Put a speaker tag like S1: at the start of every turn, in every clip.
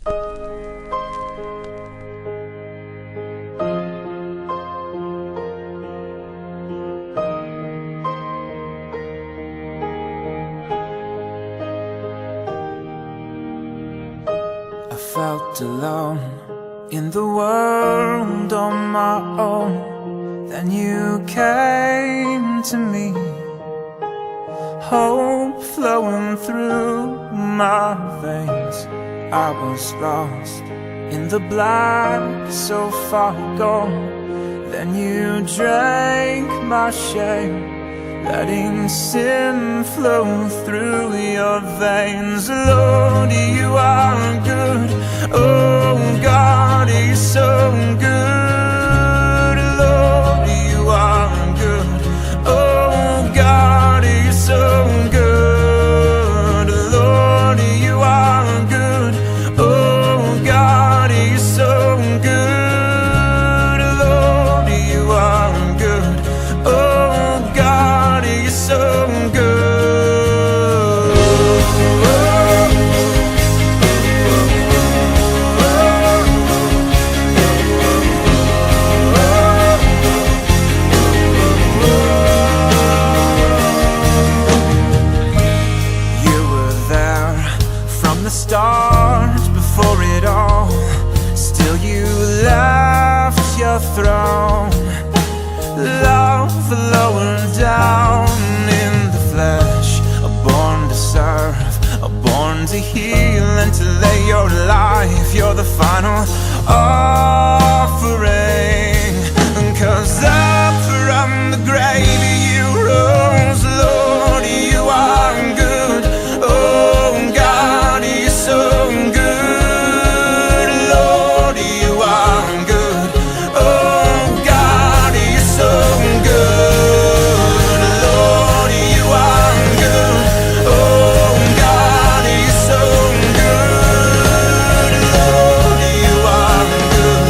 S1: I felt alone in the world on my own. Then you came to me, hope flowing through my veins. I was lost in the black, so far gone. Then you drank my shame, letting sin flow through your veins. Lord, you are good. Oh God, you're so good. Lord, you are good. Oh God, you're so good. Lord, you are good. Oh God, you're so good. Lord, you are good. Oh God, you're so good. You were there from the start, before it all. Still you left your throne. Love lower down in the flesh, born to serve, born to heal and to lay your life. You're the final offering, 'cause up from the grave you rose. Lord, you are good. Oh God, you're so good. Lord, you are good. Oh God, you're so good. Lord, you are good. Oh God, you're so good. Lord, you are good.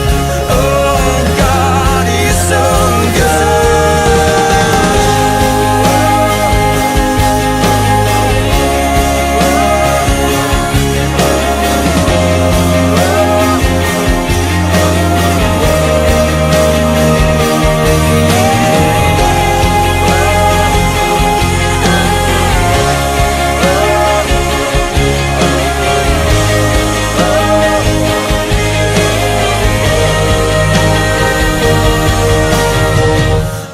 S1: Oh God, you're so good.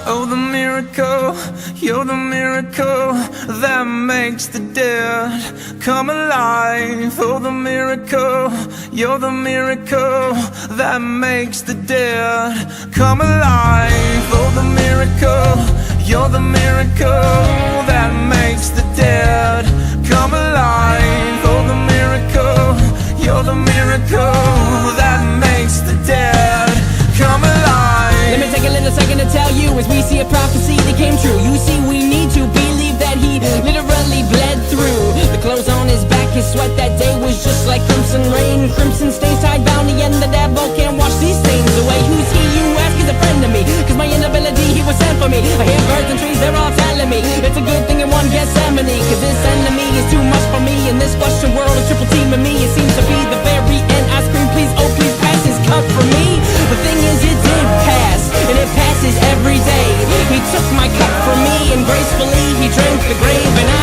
S1: Oh, the miracle, you're the miracle that makes the dead come alive. Oh, the miracle, you're the miracle that makes the dead come alive. Oh, the miracle, you're the miracle that makes the dead come alive. Oh, the miracle, you're the miracle that makes the dead come alive.
S2: Let me take a little second to tell you, as we see a prophecy that came true. You see, we need to believe that he literally bled through the clothes on his back. His sweat that day was just like crimson rain. Crimson stains tied bound the end. The devil can't wash these stains away. Who's he, you ask? He's a friend to me, 'cause my inability, he was sent for me. I hear birds and trees, they're all telling me it's a good thing in one Gethsemane, 'cause this enemy is too much for me. In this question world is triple teaming me. It seems to be the very end. I scream, please, oh please pass his cup for me. The thing is, it did pass, and it passes every day. He took my cup from me, and gracefully he drank the grave, and I